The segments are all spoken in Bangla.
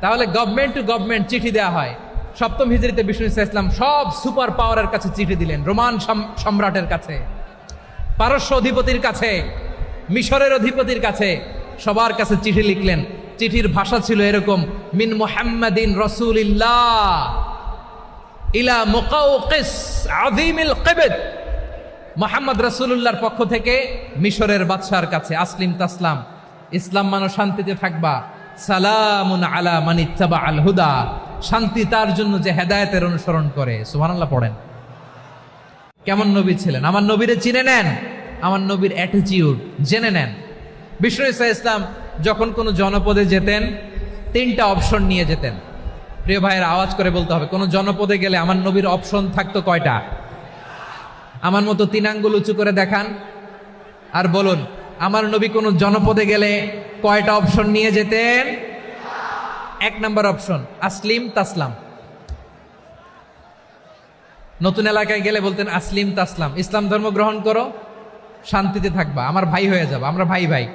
তাহলে গভর্নমেন্ট টু গভর্নমেন্ট চিঠি দেওয়া হয়। সপ্তম হিজরিতে বিষ্ণু ইসলাম সব সুপার পাওয়ারের কাছে চিঠি দিলেন, রোমান সম্রাটের কাছে, পারস্য অধিপতির কাছে, মিশরের অধিপতির কাছে, সবার কাছে চিঠি লিখলেন। চিঠির ভাষা ছিল এরকম, মিন মুহাম্মাদিন রাসূলিল্লাহ ইলা মুকাওকিস আযীমিল কিবত, মুহাম্মদ রাসূলুল্লাহর পক্ষ থেকে মিশরের বাদশার কাছে, আসলিম তাসলাম, ইসলাম মানো শান্তিতে থাকবা, সালামুন আলা মান ইত্তাবাআল হুদা, শান্তি তার জন্য যে হেদায়েতের অনুসরণ করে। সুবহানাল্লাহ পড়েন। কেমন নবী ছিলেন? আমার নবীরে চিনে নেন, আমার নবীর অ্যাটিটিউড জেনে নেন। বিষ্ণু ইসলাম যখন কোনো জনপদে যেতেন 3টা অপশন নিয়ে যেতেন। প্রিয় ভাইয়ের আওয়াজ করে বলতে হবে, কোনো জনপদে গেলে আমার নবীর অপশন থাকতো কয়টা? আমার মতো 3 আঙ্গুল উঁচু করে দেখান আর বলুন, আমার নবী কোনো জনপদে গেলে কয়টা অপশন নিয়ে যেতেন? 1 নম্বর অপশন আসলিম তাসলাম। নতুন এলাকায় গেলে বলতেন আসলিম তাসলাম, ইসলাম ধর্ম গ্রহণ করো, শান্তিতে থাকবা, আমার ভাই হয়ে যাবো, আমরা ভাই ভাই,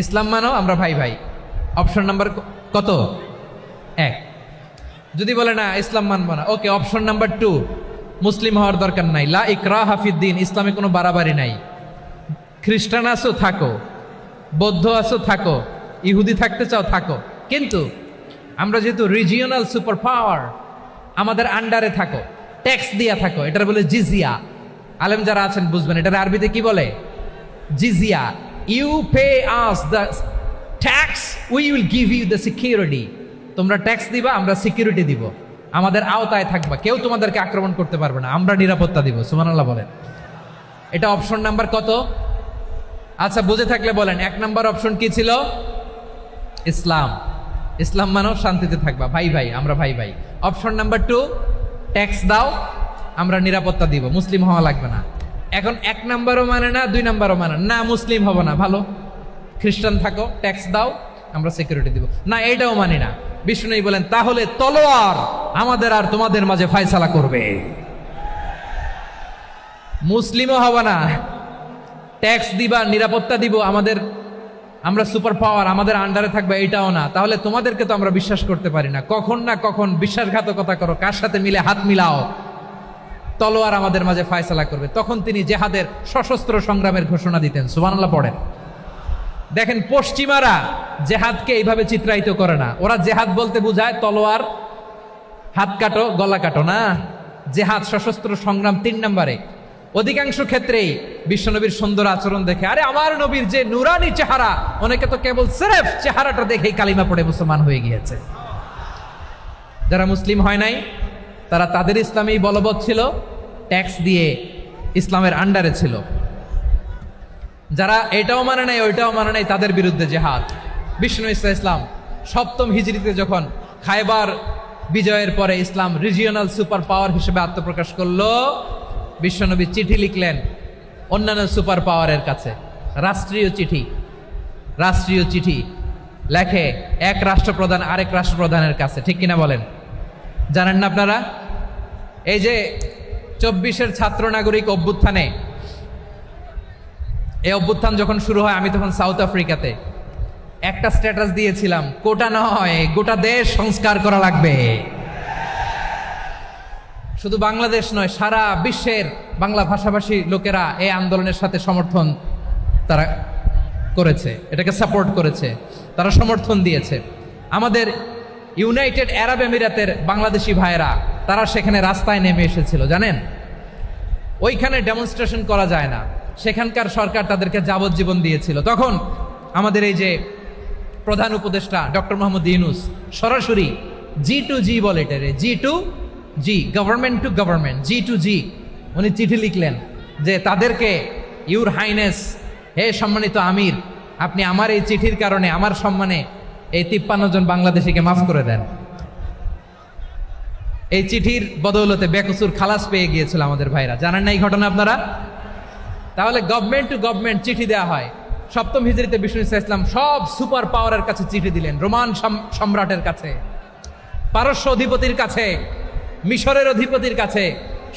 ইসলাম মানো, আমরা ভাই ভাই। অপশন নাম্বার কত? 1। যদি বলে না ইসলাম মানবো না, ওকে, অপশন নাম্বার 2, মুসলিম হওয়ার দরকার নাই, লা ইকরাহা ফিদ্দিন, ইসলামে কোনো বাড়াবাড়ি নাই, খ্রিস্টান আছো থাকো, বৌদ্ধ আছো থাকো, ইহুদি থাকতে চাও থাকো, কিন্তু আমরা যেহেতু রিজিওনাল সুপার পাওয়ার, আমাদের আন্ডারে থাকো, ট্যাক্স দিয়া থাকো, এটার বলে জিজিয়া। আলেম যারা আছেন বুঝবেন, এটার আরবিতে কি বলে? জিজিয়া। You pay us the tax, we will give you the security. তোমরা ট্যাক্স দিবা, আমরা সিকিউরিটি দিব, আমাদের আওতায় থাকবা, কেউ তোমাদেরকে আক্রমণ করতে পারবে না, আমরা নিরাপত্তা দিব। সুবহানাল্লাহ বলেন। এটা অপশন নাম্বার কত? আচ্ছা, বুঝে থাকলে বলেন 1 নম্বর অপশন কি ছিল? ইসলাম, ইসলাম মানো শান্তিতে থাকবা, ভাই ভাই, আমরা ভাই ভাই। অপশন নাম্বার 2, ট্যাক্স দাও, আমরা নিরাপত্তা দিব, মুসলিম হওয়া লাগবে না। এখন 1 নম্বরও মানে না, 2 নম্বরও মানে না, মুসলিম হবো না, ভালো, খ্রিস্টান থাকো, ট্যাক্স দাও, আমরা সিকিউরিটি দিব না, এইটাও মানি না। বিষ্ণু বলেন, তাহলে তলোয়ার আমাদের আর তোমাদের মাঝে ফয়সালা করবে, মুসলিমও হবে না, ট্যাক্স দিবা, নিরাপত্তা দিব, আমরা সুপার পাওয়ার, আমাদের আন্ডারে থাকবে, এটাও না। তাহলে তোমাদেরকে তো আমরা বিশ্বাস করতে পারি না, কখন না কখন বিশ্বাসঘাতকতা করো, কার সাথে মিলে হাত মিলাও, তলোয়ার আমাদের মাঝে ফয়সালা করবে। তখন তিনি জেহাদের সশস্ত্র সংগ্রামের ঘোষণা দিতেন। সুবহানাল্লাহ পড়েন। দেখেন, পশ্চিমারা জেহাদকে এইভাবে চিত্রায়িত করে না, ওরা জেহাদ বলতে বোঝায় তলোয়ার, হাত কাটো, গলা কাটো, না, জেহাদ সশস্ত্র সংগ্রাম 3 নম্বরে। অধিকাংশ ক্ষেত্রেই বিশ্বনবীর সুন্দর আচরণ দেখে, আরে আমার নবীর যে নুরানি চেহারা, অনেকে তো কেবল সিরেফ চেহারাটা দেখেই কালিমা পড়ে মুসলমান হয়ে গিয়েছে। যারা মুসলিম হয় নাই তারা তাদের ইসলামেই বলবৎ ছিল, ট্যাক্স দিয়ে ইসলামের আন্ডারে ছিল। যারা এটাও মানে নাই ওইটাও মানে নাই, তাদের বিরুদ্ধে জেহাদ। বিষ্ণু ইসলাম 7ম হিজরিতে যখন খায়বার বিজয়ের পরে ইসলাম রিজিওনাল সুপার পাওয়ার হিসেবে আত্মপ্রকাশ করলো, বিশ্বনবী চিঠি লিখলেন অন্যান্য সুপার পাওয়ারের কাছে, রাষ্ট্রীয় চিঠি লেখে এক রাষ্ট্রপ্রধান আরেক রাষ্ট্রপ্রধানের কাছে। ঠিক কিনা বলেন? জানেন না আপনারা? এই যে 24-এর ছাত্র নাগরিক অভ্যুত্থানে, এই অভ্যুত্থান যখন শুরু হয়, আমি তখন সাউথ আফ্রিকাতে, একটা স্ট্যাটাস দিয়েছিলাম, কোটা নয় গোটা দেশ সংস্কার করা লাগবে। শুধু বাংলাদেশ নয়, সারা বিশ্বের বাংলা ভাষাভাষী লোকেরা এই আন্দোলনের সাথে সমর্থন তারা করেছে, এটাকে সাপোর্ট করেছে, তারা সমর্থন দিয়েছে। আমাদের ইউনাইটেড আরব আমিরাতের বাংলাদেশি ভাইয়েরা, তারা সেখানে রাস্তায় নেমে এসেছিল, জানেন? ওইখানে ডেমনস্ট্রেশন করা যায় না, সেখানকার সরকার তাদেরকে যাবজ্জীবন দিয়েছিল। তখন আমাদের এই যে প্রধান উপদেষ্টা ডক্টর মোহাম্মদ ইউনূস সরাসরি G2G বলে, এটারে G2G, government to government, G2G, উনি চিঠি লিখলেন যে তাদেরকে, ইউর হাইনেস, হে সম্মানিত আমির, আপনি আমার এই চিঠির কারণে আমার সম্মানে এই 53 জন বাংলাদেশিকে মাফ করে দেন। এই চিঠির বদৌলতে বেকসুর খালাস পেয়ে গিয়েছিল আমাদের ভাইরা। জানেন না এই ঘটনা আপনারা? তাহলে গভর্নমেন্ট টু গভর্নমেন্ট চিঠি দেওয়া হয়। 7ম হিজরিতে বিষ্ণু ইসলাম সব সুপার পাওয়ারের কাছে চিঠি দিলেন, রোমান সম্রাটের কাছে, পারস্য অধিপতির কাছে, মিশরের অধিপতির কাছে,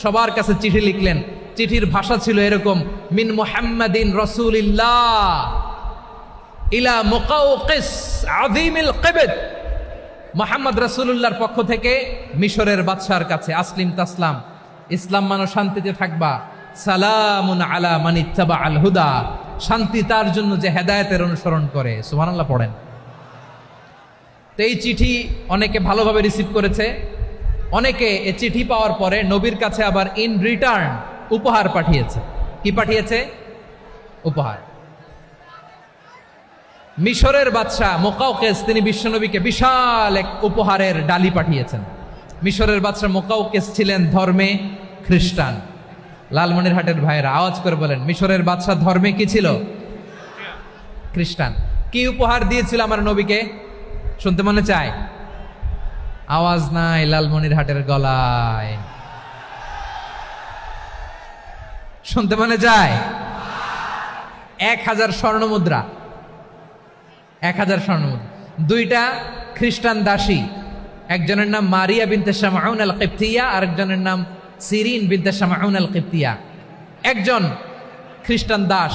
সবার কাছে চিঠি লিখলেন। চিঠির ভাষা ছিল এরকম, মিন মুহাম্মাদিন রাসূলিল্লাহ ইলা মুকাউকিস আযীমিল কিবত, মুহাম্মদ রাসূলুল্লাহর পক্ষ থেকে মিশরের বাদশার কাছে, আসলিম তাসলাম, ইসলাম মানো শান্তিতে থাকবা, সালামুন আলা মান ইত্তাবা আল হুদা, শান্তি তার জন্য যে হেদায়েতের অনুসরণ করে। সুবহানাল্লাহ পড়েন। তো এই চিঠি অনেকে ভালোভাবে রিসিভ করেছে, অনেকে এই চিঠি পাওয়ার পরে নবীর কাছে আবার ইন রিটার্ন উপহার পাঠিয়েছে। কি পাঠিয়েছে? উপহার। মিশরের বাদশা মুকাউকিস তিনি বিশ্বনবীকে বিশাল এক উপহারের ডালি পাঠিয়েছেন। মিশরের বাদশা মুকাউকিস ছিলেন ধর্মে খ্রিস্টান। লালমনিরহাটের ভাইয়েরা আওয়াজ করে বলেন, মিশরের বাদশা ধর্মে কি ছিল? খ্রিস্টান। কি উপহার দিয়েছিল আমার নবীকে? শুনতে মনে চায়? আওয়াজ নাই লালমনিরহাটের গলায়, শুনতে মনে চায়? 1000 স্বর্ণমুদ্রা, 1000 স্বর্ণমুদ্রা। 2টা খ্রিস্টান দাসী, একজনের নাম মারিয়া বিনতে শামউন আল কিবতিয়া, আরেকজনের নাম সিরিন বিনতে শামউন আল কিবতিয়া। একজন খ্রিস্টান দাস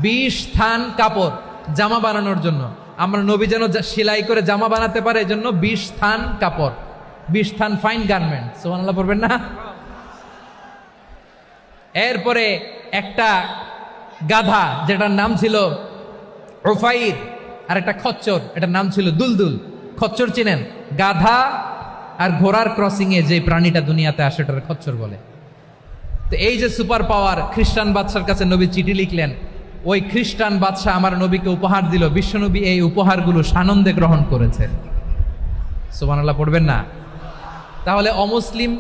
20 থান কাপড় জামা বানানোর জন্য, আমরা নবী যেন সেলাই করে জামা বানাতে পারে এজন্য 20 থান কাপড়, 20 থান ফাইন গার্মেন্ট। সুবহানাল্লাহ পড়বেন না? এরপরে একটা গাধা যেটার নাম ছিল উফাইর, আর একটা খচ্চর, এটার নাম ছিল দুলদুল। খচ্চর চিনেন? গাধা আর ঘোড়ার ক্রসিং এ যে প্রাণীটা দুনিয়াতে আসে ওটার খচ্চর বলে। তো এই যে সুপার পাওয়ার খ্রিস্টান বাদশার কাছে নবী চিঠি লিখলেন, ওই খ্রিস্টান বাদশাহ আমার নবীকে উপহার দিল। বিশ্বনবী এই উপহারগুলো সানন্দে গ্রহণ করেছে। সুবহানাল্লাহ পড়বেন না? তাহলে অমুসলিম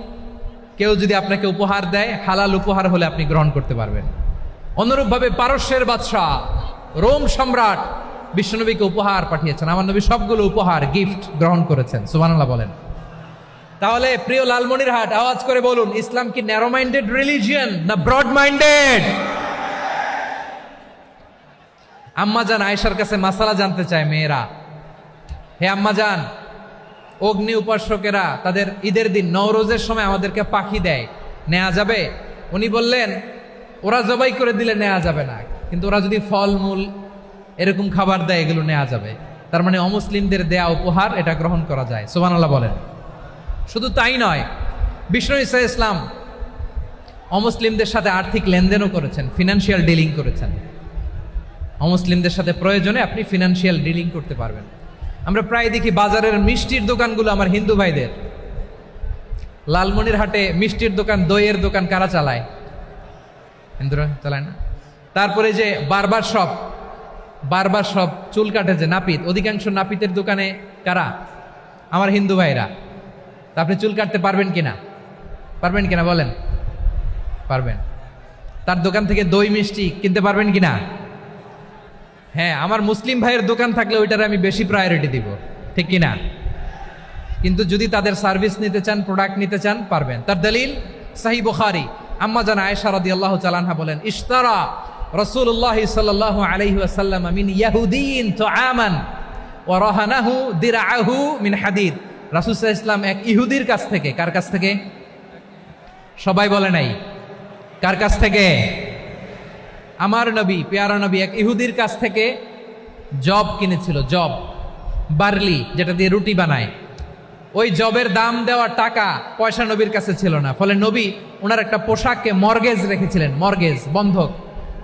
কেউ যদি আপনাকে উপহার দেয়, হালাল উপহার হলে আপনি গ্রহণ করতে পারবেন। অনুরূপভাবে পারস্যের বাদশাহ, রোম সম্রাট বিশ্বনবীকে উপহার পাঠিয়েছেন। আমার নবী সবগুলো উপহার গিফট গ্রহণ করেছেন। সুবহানাল্লাহ বলেন। তাহলে প্রিয় লালমনিরহাট আওয়াজ করে বলুন, ইসলাম কি ন্যারো মাইন্ডেড রিলিজিয়ন না ব্রড মাইন্ডেড? আম্মাজান আয়েশার কাছে মাসালা জানতে চায় মেয়েরা, হে আম্মাজান, অগ্নি উপাসকেরা তাদের ঈদের দিন নওরোজের সময় আমাদেরকে পাখি দেয়, নেওয়া যাবে? উনি বললেন, ওরা জবাই করে দিলে নেওয়া যাবে না, কিন্তু ওরা যদি ফলমূল এরকম খাবার দেয় এগুলো নেওয়া যাবে। তার মানে অমুসলিমদের দেয়া উপহার এটা গ্রহণ করা যায়। সুবহানাল্লাহ বলেন। শুধু তাই নয়, বিষ্ণু ঈসা ইসলাম অমুসলিমদের সাথে আর্থিক লেনদেনও করেছেন, ফিনান্সিয়াল ডিলিং করেছেন। অমুসলিমদের সাথে প্রয়োজনে আপনি ফিনান্সিয়াল ডিলিং করতে পারবেন। আমরা প্রায় দেখি বাজারের মিষ্টির দোকানগুলো আমার হিন্দু ভাইদের। লালমনিরহাটে মিষ্টির দোকান, দইয়ের দোকান কারা চালায়? হিন্দুরা চালায় না? তারপরে যে বারবার শপ, চুল কাটে যে নাপিত, অধিকাংশ নাপিতের দোকানে কারা? আমার হিন্দু ভাইরা। তা আপনি চুল কাটতে পারবেন কিনা? পারবেন কিনা বলেন? পারবেন। তার দোকান থেকে দই মিষ্টি কিনতে পারবেন কিনা? হ্যাঁ, আমার মুসলিম ভাইয়ের দোকান থাকলে ওইটারে আমি বেশি প্রায়োরিটি দিব, ঠিক কিনা? কিন্তু যদি তাদের সার্ভিস নিতে চান, প্রোডাক্ট নিতে চান, পারবেন। তার দলিল সহিহ বুখারী, আম্মা জান আয়েশা রাদিয়াল্লাহু তাআলা আনহা বলেন, ইশতারা রাসূলুল্লাহ সাল্লাল্লাহু আলাইহি ওয়াসাল্লাম মিন ইয়াহুদিয়িন তুআমান ওয়া রাহানাহু দিরআহু মিন হাদিদ। রাসূল সাল্লাল্লাহু আলাইহি ওয়াসাল্লাম এক ইহুদির কাছ থেকে, কার কাছ থেকে? সবাই বলে নাই কার কাছ থেকে? আমার নবী, পেয়ারা নবী এক ইহুদির কাছ থেকে জব কিনেছিল। জব, বার্লি, যেটা দিয়ে রুটি বানায়। ওই জবের দাম দেওয়ার টাকা পয়সা নবীর কাছে ছিল না। ফলে নবী ওনার একটা পোশাককে মর্গেজ রেখেছিলেন, মর্গেজ, বন্ধক,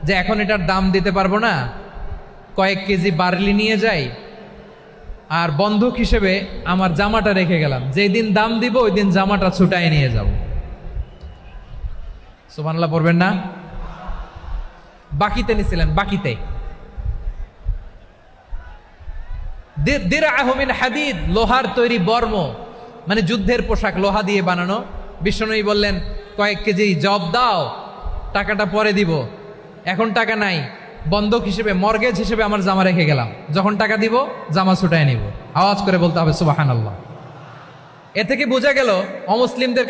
যে এখন এটার দাম দিতে পারবো না, কয়েক কেজি বার্লি নিয়ে যাই আর বন্ধক হিসেবে আমার জামাটা রেখে গেলাম, যেই দিন দাম দিব ওই দিন জামাটা ছুটায় নিয়ে যাব। সুবহানাল্লাহ পড়বেন না? বাকিতে নিছিলেন, বাকিতে। দিরআহু মিন হাদিদ, লোহার তৈরি বর্ম, মানে যুদ্ধের পোশাক, লোহা দিয়ে বানানো। বিষ্ণুনবী বললেন, কয়েক কেজি জব দাও, টাকাটা পরে দিব, এখন টাকা নাই, বন্ধক হিসেবে, মর্গেজ হিসেবে আমার জামা রেখে গেলাম, যখন টাকা দিব জামা ছুটায় নিব। আওয়াজ করে বলতে হবে সুবহানাল্লাহ। এ থেকে বোঝা গেল অমুসলিমদের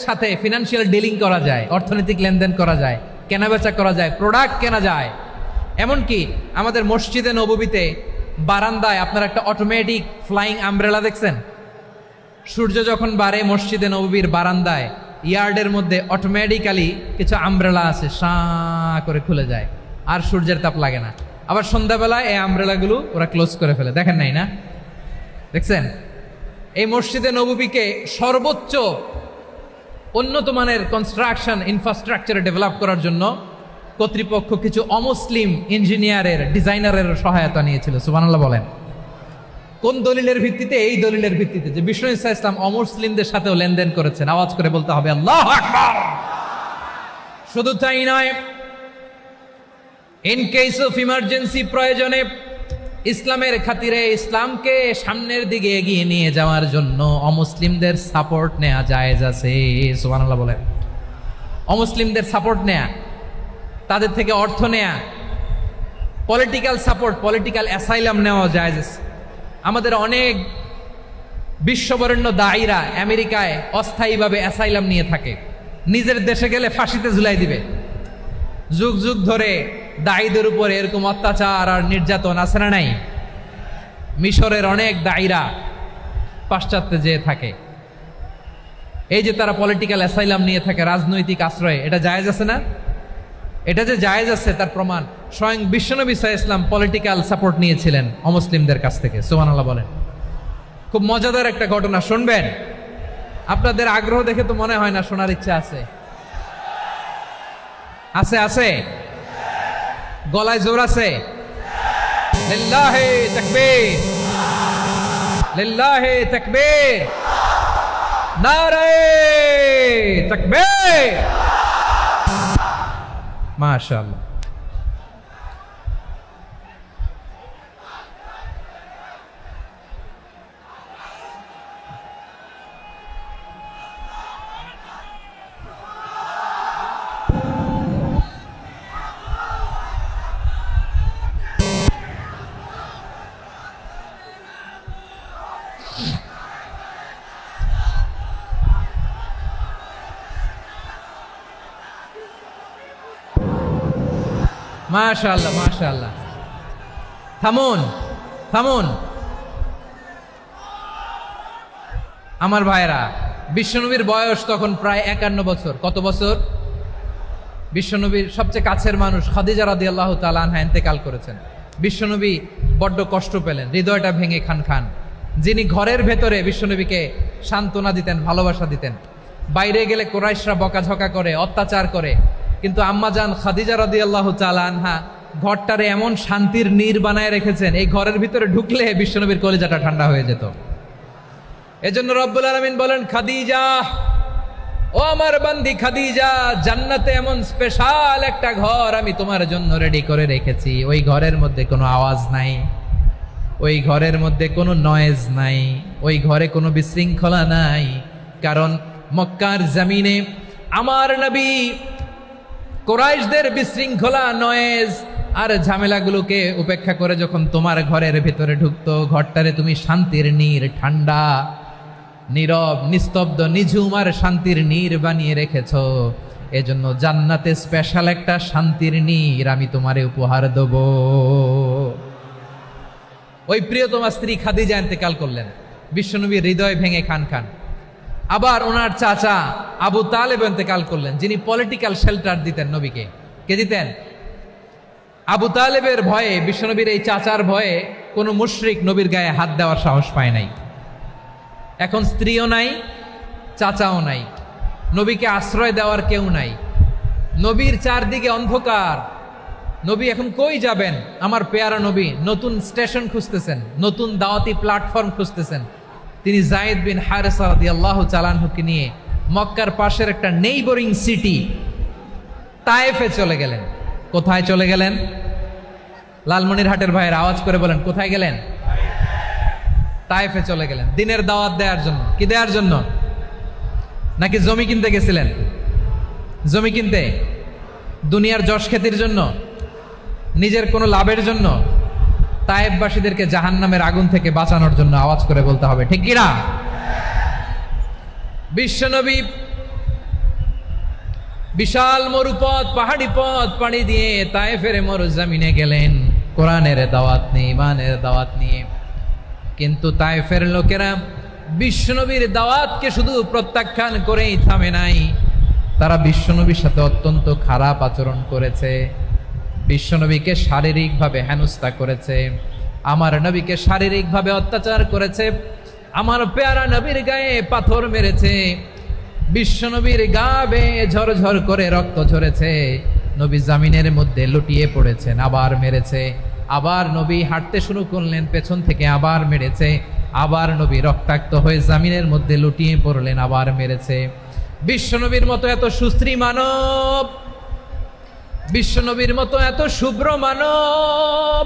সাথে ফিনান্সিয়াল ডিলিং করা যায়, অর্থনৈতিক লেনদেন করা যায়, কেনাবেচা করা যায়, প্রোডাক্ট কেনা যায়। এমনকি আমাদের মসজিদে নববীতে বারান্দায় আপনার একটা অটোমেটিক ফ্লাইং আমব্রেলা দেখছেন? সূর্য যখন বাড়ে মসজিদে নববীর বারান্দায় ইয়ার্ডের মধ্যে অটোমেটিক্যালি কিছু আমব্রেলা আছে, সাঁ করে খুলে যায়, আর সূর্যের তাপ লাগে না। আবার সন্ধ্যাবেলায় এই আমব্রেলাগুলো ওরা ক্লোজ করে ফেলে, দেখেন নাই না? দেখছেন? এই মসজিদে নববীকে সর্বোচ্চ উন্নত মানের কনস্ট্রাকশন ইনফ্রাস্ট্রাকচার ডেভেলপ করার জন্য কর্তৃপক্ষ কিছু অমুসলিম ইঞ্জিনিয়ারের ডিজাইনারের সহায়তা নিয়েছিল। সুবহানাল্লাহ বলেন। কোন দলিলের ভিত্তিতে? এই দলিলের ভিত্তিতে যে বিষ্ণু ঈসা ইসলাম অমুসলিমদের সাথেও লেনদেন করেছেন। আওয়াজ করে বলতে হবে আল্লাহু আকবার। শুধু তাই নয়, ইন কেস অফ ইমার্জেন্সি, প্রয়োজনে ইসলামের খাতিরে ইসলামকে সামনের দিকে এগিয়ে নিয়ে যাওয়ার জন্য অমুসলিমদের সাপোর্ট নেওয়া জায়েজ আছে। সুবহানাল্লাহ বলেন। অমুসলিমদের সাপোর্ট নেয়া, তাদের থেকে অর্থ নেয়া, পলিটিক্যাল সাপোর্ট, পলিটিক্যাল অ্যাসাইলাম নেওয়া জায়েজ আছে। আমাদের অনেক বিশ্ববরেণ্য দায়ীরা আমেরিকায় অস্থায়ীভাবে অ্যাসাইলাম নিয়ে থাকে, নিজের দেশে গেলে ফাঁসিতে ঝুলাই দিবে। যুগ যুগ ধরে দায়ীদের উপরে এরকম অত্যাচার আর নির্যাতন আছে না নাই? মিশরের অনেক দায়ীরা পাশ্চাত্যে যেয়ে থাকে। এই যে তারা পলিটিক্যাল অ্যাসাইলাম নিয়ে থাকে, রাজনৈতিক আশ্রয়, এটা জায়েজ আছে না? এটা যে জায়েজ আছে তার প্রমাণ স্বয়ং বিশ্বনবী সাল্লাল্লাহু আলাইহি ওয়াসাল্লাম পলিটিক্যাল সাপোর্ট নিয়েছিলেন অমুসলিমদের কাছ থেকে। সুবহানাল্লাহ বলেন। খুব মজাদার একটা ঘটনা শুনবেন। আপনাদের আগ্রহ দেখে তো মনে হয় না শোনার ইচ্ছা আছে। আছে আছে, গলায় জোর আছে। লিল্লাহি তাকবীর, লিল্লাহি তাকবীর, নারে তাকবীর। মাশাআল্লাহ। মাশাআল্লাহ মাশাআল্লাহ। থামুন থামুন আমার ভাইরা। বিশ্বনবীর বয়স তখন প্রায় 51 বছর। কত বছর? বিশ্বনবীর সবচেয়ে কাছের মানুষ খাদিজা রাদিয়াল্লাহু তাআলা আনহা ইন্তেকাল করেছেন। বিশ্বনবী বড্ড কষ্ট পেলেন, হৃদয়টা ভেঙে খান খান। যিনি ঘরের ভেতরে বিশ্বনবীকে সান্ত্বনা দিতেন, ভালোবাসা দিতেন, বাইরে গেলে কুরাইশরা বকাঝকা করে, অত্যাচার করে, কিন্তু আম্মাজান খাদিজা রাদিয়াল্লাহু তাআলা আনহা ঘরটারে এমন শান্তির নীর বানায় রেখেছেন, এই ঘরের ভিতরে ঢুকলে বিশ্বনবীর কলিজাটা ঠান্ডা হয়ে যেত। এজন্য রব্বুল আলামিন বলেন, খাদিজা, ও আমার বান্দি খাদিজা, জান্নাতে এমন স্পেশাল একটা ঘর আমি তোমার জন্য রেডি করে রেখেছি। ওই ঘরের মধ্যে কোনো আওয়াজ নাই, ওই ঘরের মধ্যে কোনো নয়েজ নাই, ওই ঘরে কোনো বিশৃঙ্খলা নাই। কারণ মক্কার জমিনে আমার নবী কুরাইশদের বিশৃঙ্খলা, নয়েজ আর ঝামেলাগুলোকে উপেক্ষা করে যখন তোমার ঘরের ভিতরে ঢুকতো, ঘরটারে তুমি শান্তির নীর, ঠান্ডা, নীরব, নিস্তব্ধ, নিঝুম আর শান্তির নীর বানিয়ে রেখেছ। এজন্য জান্নাতে স্পেশাল একটা শান্তির নীর আমি তোমারে উপহার দেব। ওই প্রিয়তমা স্ত্রী খাদিজা ইন্তেকাল করলেন, বিশ্বনবীর হৃদয় ভেঙে খান খান। আবার ওনার চাচা আবু তালেব ইন্তেকাল করলেন, যিনি পলিটিক্যাল শেল্টার দিতেন নবীকে। কে দিতেন? আবু তালেবের ভয়ে, বিশ্বনবীর এই চাচার ভয়ে কোনো মুশরিক নবীর গায়ে হাত দেওয়ার সাহস পায় নাই। এখন স্ত্রীও নাই, চাচাও নাই, নবীকে আশ্রয় দেওয়ার কেউ নাই। নবীর চারদিকে অন্ধকার। নবী এখন কই যাবেন? আমার পেয়ারা নবী নতুন স্টেশন খুঁজতেছেন, নতুন দাওয়াতি প্ল্যাটফর্ম খুঁজতেছেন। তিনি যায়েদ বিন হারেসা রাদিয়াল্লাহু তাআলা আনহুকে নিয়ে মক্কার পাশের একটা নেইবরিং সিটি তায়েফে চলে গেলেন। কোথায় চলে গেলেন? লালমনিরহাটের ভাইয়ের আওয়াজ করে বলেন, কোথায় গেলেন? তায়েফে চলে গেলেন দিনের দাওয়াত দেওয়ার জন্য। কি দেওয়ার জন্য? নাকি জমি কিনতে গেছিলেন? জমি কিনতে? দুনিয়ার যশ খ্যাতির জন্য? নিজের কোনো লাভের জন্য? তায়েফবাসীদেরকে জাহান্নামের আগুন থেকে বাঁচানোর জন্য। আওয়াজ করে বলতে হবে ঠিক কিনা? বিশ্বনবী বিশাল মরুপথ, পাহাড়ি পথ পাড়ি দিয়ে তায়েফের মরুজমিনে গেলেন কোরআনের দাওয়াত নিয়ে, ইমানের দাওয়াত নিয়ে। কিন্তু তায়েফের লোকেরা বিশ্বনবীর দাওয়াতকে শুধু প্রত্যাখ্যান করেই থামে নাই, তারা বিশ্বনবীর সাথে অত্যন্ত খারাপ আচরণ করেছে। বিশ্বনবীকে শারীরিকভাবে হেনস্থা করেছে, আমার নবীকে শারীরিকভাবে অত্যাচার করেছে, আমার পেয়ারা নবীর গায়ে পাথর মেরেছে, বিশ্বনবীর গা বেয়ে ঝরঝর করে রক্ত ঝরেছে, নবী জামিনের মধ্যে লুটিয়ে পড়েছেন, আবার মেরেছে, আবার নবী হাঁটতে শুরু করলেন, পেছন থেকে আবার মেরেছে, আবার নবী রক্তাক্ত হয়ে জামিনের মধ্যে লুটিয়ে পড়লেন, আবার মেরেছে। বিশ্বনবীর মতো এত সুশ্রী মানব, বিশ্বনবীর মতো এত শুভ্র মানব,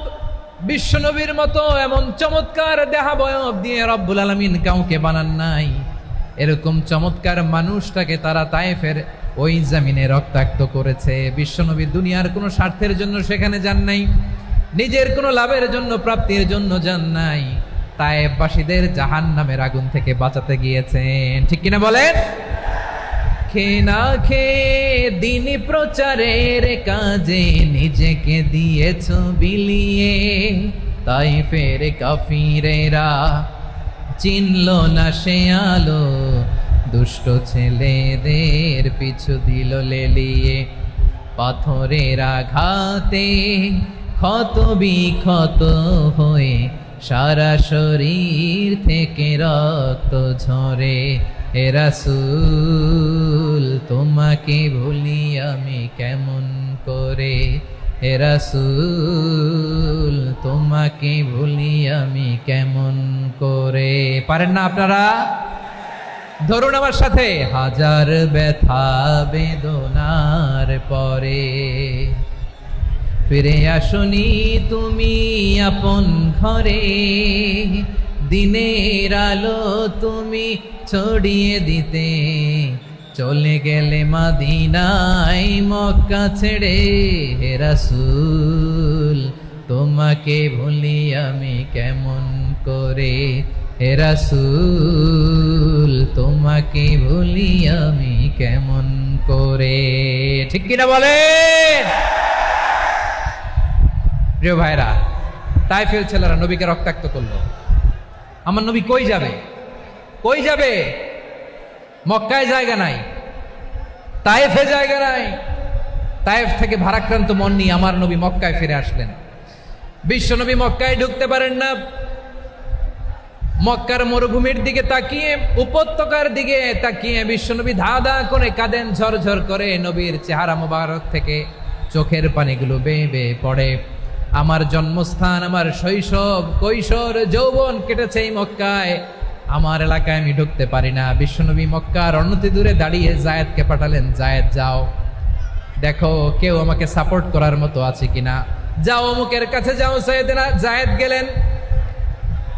বিশ্বনবীর মতো এমন চমৎকার দেহাবয়ব দিয়ে রব্বুল আলামিন কাউকে বানান নাই। এরকম চমৎকার মানুষটাকে তারা তায়েফের ওই জামিনে রক্তাক্ত করেছে। বিশ্বনবী দুনিয়ার কোনো স্বার্থের জন্য সেখানে যান নাই, নিজের কোনো লাভের জন্য, প্রাপ্তির জন্য যান নাই, তায়েফবাসীদের জাহান্নামের আগুন থেকে বাঁচাতে গিয়েছেন। ঠিক কিনা বলেন? খেয়ে না খেয়ে দিন প্রচারের কাজে নিজেকে দিয়েছ বিলিয়ে, তায়েফের কাফিরেরা চিনল না সে আলো, দুষ্ট ছেলেদের পিছু দিল লেলিয়ে, পাথরের আঘাতে ক্ষত বিক্ষত হয়ে সারা শরীর থেকে রক্ত ঝরে। হে রাসূল তোমাকে ভুলি আমি কেমন করে, হে রাসূল তোমাকে ভুলি আমি কেমন করে। পারেন না আপনারা? ধরুন আমার সাথে। হাজার ব্যথা বেদনার পরে ফিরে আসনি তুমি আপন ঘরে, দিনের আলো তুমি ছড়িয়ে দিতে, চলে গেলে মদিনায় মক্কা ছেড়ে। হে রাসূল তোমাকে ভুলি আমি কেমন করে, হে রাসূল তোমাকে ভুলি আমি কেমন করে। ঠিক কিনা বলেন? প্রিয় ভাইরা, তায়েফের ছেলেরা নবীকে রক্তাক্ত করলো। আমার নবী কই যাবে? কই যাবে? মক্কায় জায়গা নাই, তায়েফে জায়গা নাই। তায়েফ থেকে ভারাক্রান্ত মন নিয়ে আমার নবী মক্কায় ফিরে আসলেন। বিশ্বনবী মক্কায় ঢুকতে পারেন না। মক্কার মরুভূমির দিকে তাকিয়ে, উপত্যকার দিকে তাকিয়ে বিশ্বনবী ধা ধা করে কাঁদেন, ঝরঝর করে। নবীর চেহারা মোবারক থেকে চোখের পানিগুলো বেয়ে বেয়ে পড়ে। আমার জন্মস্থান, আমার শৈশব, কৈশোর, যৌবন কেটেছে এই মক্কায়, আমার এলাকায় আমি ঢুকতে পারি না। বিশ্বনবী মক্কার অনতি দূরে দাঁড়িয়ে জায়েদকে পাঠালেন, জায়েদ যাও দেখো কেউ আমাকে সাপোর্ট করার মতো আছে কিনা, যাও অমুকের কাছে যাও। জায়েদ গেলেন,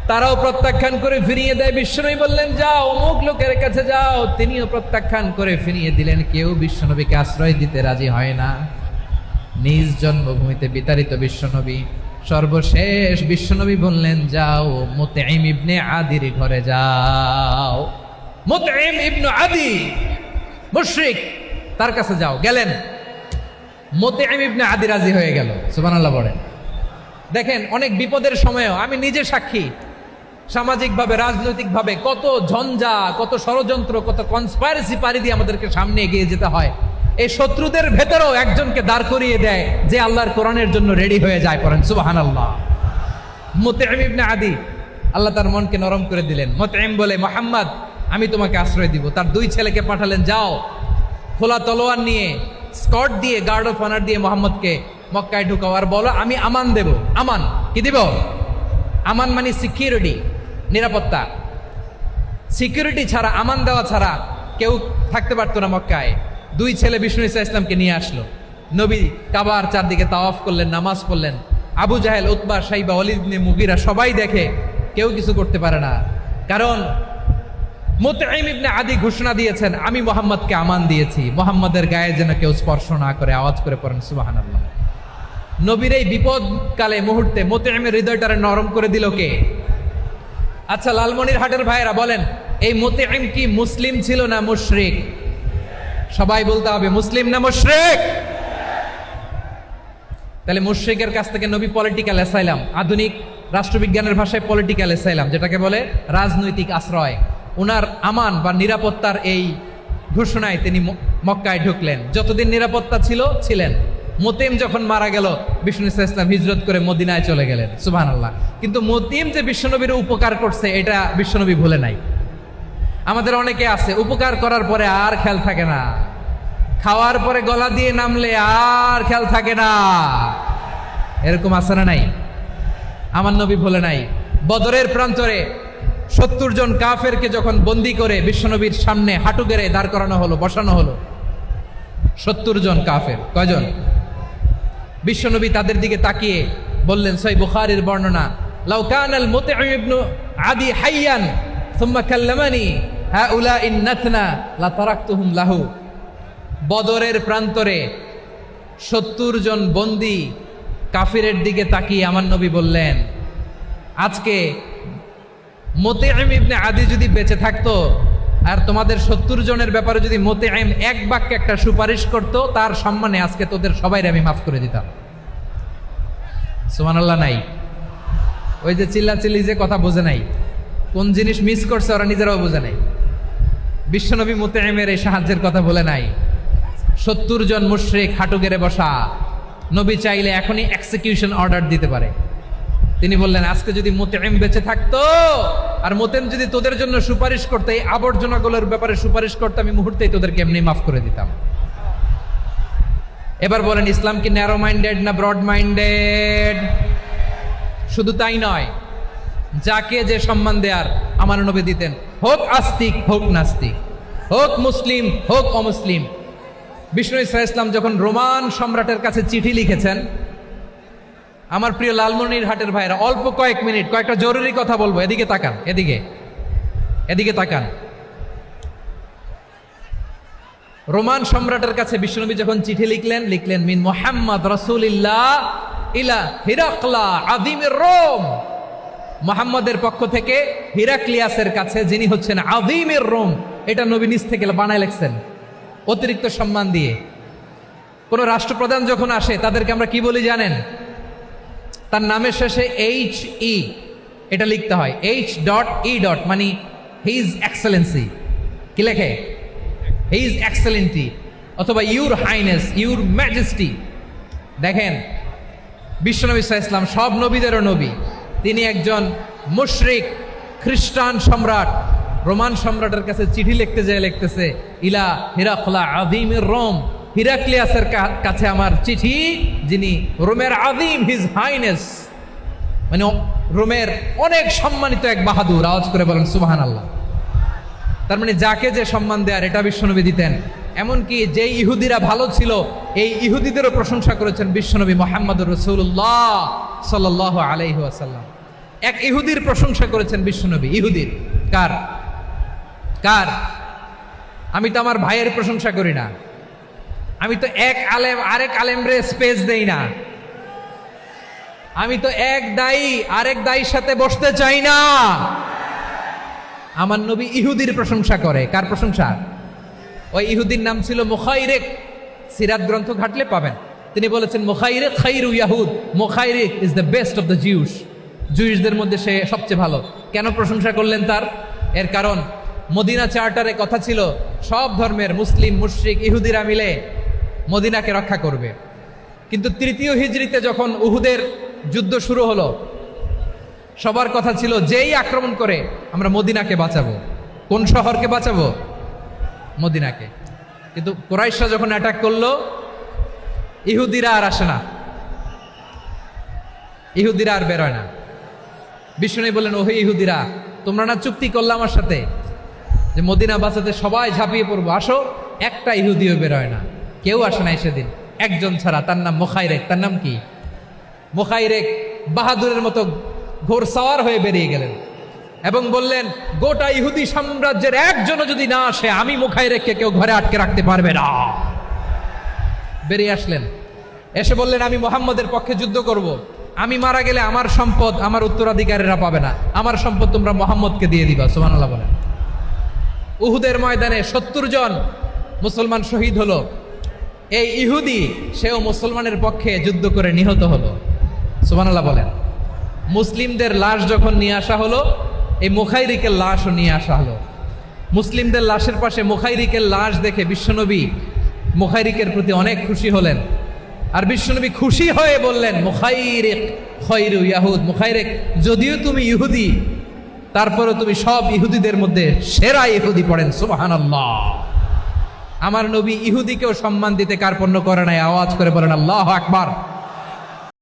তারাও প্রত্যাখ্যান করে ফিরিয়ে দেয়। বিশ্বনবী বললেন যাও অমুক লোকের কাছে যাও, তিনিও প্রত্যাখ্যান করে ফিরিয়ে দিলেন। কেউ বিশ্বনবীকে আশ্রয় দিতে রাজি হয় না। নিজ জন্মভূমিতে বিতাড়িত বিশ্বনবী, সর্বশেষ বিশ্বনবী বললেন যাও মুতঈম ইবনে আদির ঘরে যাও। মুতঈম ইবনে আদি মুশরিক, তার কাছে যাও। গেলেন, মুতঈম ইবনে আদি রাজি হয়ে গেল। সুবহানাল্লাহ বলেন। দেখেন, অনেক বিপদের সময়ও আমি নিজে সাক্ষী, সামাজিকভাবে, রাজনৈতিকভাবে কত ঝঞ্ঝা, কত ষড়যন্ত্র, কত কনস্পাইরেসি পাড়ি দিয়ে আমাদেরকে সামনে এগিয়ে যেতে হয়। এই শত্রুদের ভেতরেও একজনকে দাঁড় করিয়ে দেয় যে আল্লাহর কোরআনের জন্য রেডি হয়ে যায়। পড়েন সুবহানাল্লাহ। মুতঈম ইবনে আদি, আল্লাহ তার মনকে নরম করে দিলেন। মুতঈম বলে, মুহাম্মদ আমি তোমাকে আশ্রয় দিব। তার দুই ছেলেকে পাঠালেন, যাও খোলা তলোয়ার নিয়ে, স্কট দিয়ে, গার্ড অফ অনার দিয়ে মোহাম্মদকে মক্কায় ঢুকাও, আর বলো আমি আমান দেব। আমান কি দিব? আমান মানে সিকিউরিটি, নিরাপত্তা। সিকিউরিটি ছাড়া, আমান দেওয়া ছাড়া কেউ থাকতে পারতো না মক্কায়। দুই ছেলে বিষ্ণু ইসা ইসলামকে নিয়ে আসলো। নবী কাবার চারদিকে তাওয়াফ করলেন, নামাজ পড়লেন। আবু জাহেল, উতবা, শাইবা, ওয়ালিদ ইবনে মুগীরা সবাই দেখে, কেউ কিছু করতে পারে না। কারণ মুতঈম ইবনে আদি ঘোষণা দিয়েছেন, আমি মুহাম্মদকে আমান দিয়েছি, মুহাম্মদের গায়ে যেন কেউ স্পর্শ না করে। আওয়াজ করে পড়েন সুবহানাল্লাহ। নবীর এই বিপদকালে মুহূর্তে মুতঈমের হৃদয়টারে নরম করে দিল কে? আচ্ছা, লালমনিরহাটের ভাইয়েরা বলেন, এই মুতঈম কি মুসলিম ছিল না মুশরিক? সবাই বলতে হবে মুসলিম না মুশরিক? তাহলে মুশরিকের কাছ থেকে নবী পলিটিক্যাল অ্যাসাইলাম, আধুনিক রাষ্ট্রবিজ্ঞানের ভাষায় পলিটিক্যাল অ্যাসাইলাম, যেটাকে বলে রাজনৈতিক আশ্রয়, উনার আমান বা নিরাপত্তার এই ঘোষণায় তিনি মক্কায় ঢুকলেন। যতদিন নিরাপত্তা ছিল ছিলেন, মোতেম যখন মারা গেল, বিষ্ণু ইসলাম হিজরত করে মদিনায় চলে গেলেন, সুবহানাল্লাহ। কিন্তু মোতেম যে বিশ্বনবীর উপকার করছে এটা বিশ্বনবী ভুলে নাই। আমাদের অনেকে আছে উপকার করার পরে আর খেয়াল থাকে না, খাওয়ার পরে গলা দিয়ে নামলে আর খেয়াল থাকে না, এরকম আছে না নাই? আমার নবী ভুলে নাই। বদরের প্রান্তরে 70 জন কাফেরকে যখন বন্দি করে বিশ্বনবীর সামনে হাঁটু গেড়ে দাঁড় করানো হলো, বসানো হলো, 70 জন কাফের। কয়জন? বিশ্বনবী তাদের দিকে তাকিয়ে বললেন, সহিহ বুখারীর বর্ণনা, লাউ কানাল মুতঈম ইবনু আদি হাইয়ান সুম্মা কাল্লামানি হাউলাঈ নাতনা লা তারাকতুহুম লাহু। বদরের প্রান্তরে 70 জন বন্দি কাফিরের দিকে তাকিয়ে আমার নবী বললেন, আজকে মুতঈম ইবনে আদি যদি বেঁচে থাকতো আর তোমাদের 70 জনের ব্যাপারে যদি মুতঈম এক বাক্যে একটা সুপারিশ করত, তার সম্মানে আজকে তোদের সবাইকে আমি মাফ করে দিতাম। সুবহানাল্লাহ নাই? ওই যে চিল্লাচিল্লি যে কথা বোঝে নাই, কোন জিনিস মিস করছে ওরা নিজেরাও বোঝে নাই। বিশ্বনবী মুতঈমের এই সাহায্যের কথা বলে নাই। 70 জন মুশরিক হাঁটু গেড়ে বসা, নবী চাইলে এখনই এক্সিকিউশন অর্ডার দিতে পারে। তিনি বললেন, আজকে যদি মুতঈম বেঁচে থাকতো আর মুতঈম যদি তোদের জন্য সুপারিশ করতে, এই আবর্জনাগুলোর ব্যাপারে সুপারিশ করতে, আমি মুহূর্তেই তোদেরকে এমনি মাফ করে দিতাম। এবার বলেন, ইসলাম কি ন্যারো মাইন্ডেড না ব্রড মাইন্ডেড? শুধু তাই নয়, যাকে যে সম্মান দেয়ার আমার নবী দিতেন, হোক আস্তিক হোক নাস্তিক, হোক মুসলিম হোক অমুসলিম। বিষ্ণু ইসলাম যখন রোমান সম্রাটের কাছে চিঠি লিখেছেন, আমার প্রিয় লালমনির হাটের ভাইরা, অল্প কয়েক মিনিট কয়েকটা জরুরি কথা বলবো, এদিকে তাকান, এদিকে তাকান। রোমান সম্রাটের কাছে বিশ্বনবী যখন চিঠি লিখলেন মিন মুহাম্মদ রাসূলিল্লাহ ইলা হিরাকলা আযীমির রোম, মুহাম্মদের পক্ষ থেকে হিরাক্লিয়াসের কাছে, যিনি হচ্ছেন আযীমির রোম। এটা নবী নিজ থেকে বানায় লিখছেন অতিরিক্ত সম্মান দিয়ে। কোন রাষ্ট্রপ্রধান যখন আসে তাদেরকে আমরা কি বলি জানেন? তার নামের শেষে HE এটা লিখতে হয়, H.E. মানে হিজ এক্সেলেন্সি। কি লেখে? হিজ এক্সেলেন্টি, অথবা ইউর হাইনেস, ইউর ম্যাজেস্টি। দেখেন, বিশ্বনবী সাল্লাল্লাহু আলাইহি ওয়াসাল্লাম সব নবীদেরও নবী, তিনি একজন মুশরিক খ্রিস্টান সম্রাট রোমান সম্রাটের কাছে চিঠি লিখতে যেয়ে লিখতেছে, ইলা হিরাকলা আযীমির রোম, হিরাক্লিয়াসের কাছে আমার চিঠি, যিনি রোমের আযীম, হিজ হাইনেস, মানে রোমের অনেক সম্মানিত এক বাহাদুর। আওয়াজ করে বলেন সুবহানাল্লাহ। তার মানে যাকে যে সম্মান দেয়ার এটা বিশ্বনবী দিতেন। এমনকি যে ইহুদিরা ভালো ছিল, এই ইহুদিদেরও প্রশংসা করেছেন বিশ্বনবী মুহাম্মদুর রাসূলুল্লাহ সাল্লাল্লাহু আলাইহি ওয়াসাল্লাম। এক ইহুদির প্রশংসা করেছেন বিশ্বনবী। ইহুদির কার? আমি তো আমার ভাইয়ের প্রশংসা করি না, আমি তো এক আলেম আরেক আলেমরে স্পেস দেই না, আমি তো এক দায়ী আরেক দায়ীর সাথে বসতে চাই না। আমার নবী ইহুদির প্রশংসা করে। কার প্রশংসা? ওই ইহুদির নাম ছিল মুখাইরিক। সিরাত গ্রন্থ ঘাটলে পাবেন। তিনি বলেছেন, মুখাইরিক খাইরু ইয়াহুদ, Mukhayriq is the best of the Jews. জুইশদের মধ্যে সে সবচেয়ে ভালো। কেন প্রশংসা করলেন তার? এর কারণ মদিনা চার্টারে কথা ছিল সব ধর্মের মুসলিম, মুশরিক, ইহুদিরা মিলে মদিনাকে রক্ষা করবে। কিন্তু 3য় হিজরিতে যখন উহুদের যুদ্ধ শুরু হলো, সবার কথা ছিল যেই আক্রমণ করে আমরা মদিনাকে বাঁচাবো। কোন শহরকে বাঁচাবো? মদিনাকে। কিন্তু কুরাইশরা যখন অ্যাটাক করলো, ইহুদিরা আর আসে না, ইহুদিরা আর বেরোয় না। বিষ্ণু বললেন, ওহে ইহুদিরা, তোমরা না চুক্তি করলে আমার সাথে যে মদিনা বাঁচাতে সবাই ঝাঁপিয়ে পড়বো, আসো। একটা ইহুদিও বেরোয় না, কেউ আসে নাই সেদিন, একজন ছাড়া। তার নাম মুখাইরেক। তার নাম কি? মুখাইরেক বাহাদুরের মতো ঘোড়সাওয়ার হয়ে বেরিয়ে গেলেন এবং বললেন, গোটা ইহুদি সাম্রাজ্যের একজনও যদি না আসে, আমি মুখাইরেককে কেউ ঘরে আটকে রাখতে পারবে না। বেরিয়ে আসলেন, এসে বললেন, আমি মুহাম্মদের পক্ষে যুদ্ধ করব। আমি মারা গেলে আমার সম্পদ আমার উত্তরাধিকারীরা পাবে না, আমার সম্পদ তোমরা মুহাম্মদকে দিয়ে দিবা। সুবহানাল্লাহ বলেন। উহুদের ময়দানে 70 জন মুসলমান শহীদ হলো। এই ইহুদি, সেও মুসলমানের পক্ষে যুদ্ধ করে নিহত হলো। সুবহানাল্লাহ বলেন। মুসলিমদের লাশ যখন নিয়ে আসা হলো, এই মুখাইরিকের লাশও নিয়ে আসা হলো। মুসলিমদের লাশের পাশে মুখাইরিকের লাশ দেখে বিশ্বনবী মুখাইরিকের প্রতি অনেক খুশি হলেন। আর বিশ্বনবী খুশি হয়ে বললেন মুখাইরিক খৈরু ইয়াহুদ, মুখাইরিক যদিও তুমি ইহুদি তারপরও তুমি সব ইহুদিদের মধ্যে সেরা ইহুদি। পড়েন সুবহানাল্লাহ। আমার নবী ইহুদিকেও সম্মান দিতে কার্পণ্য করে নাই। আওয়াজ করে বলেন আল্লাহু আকবার।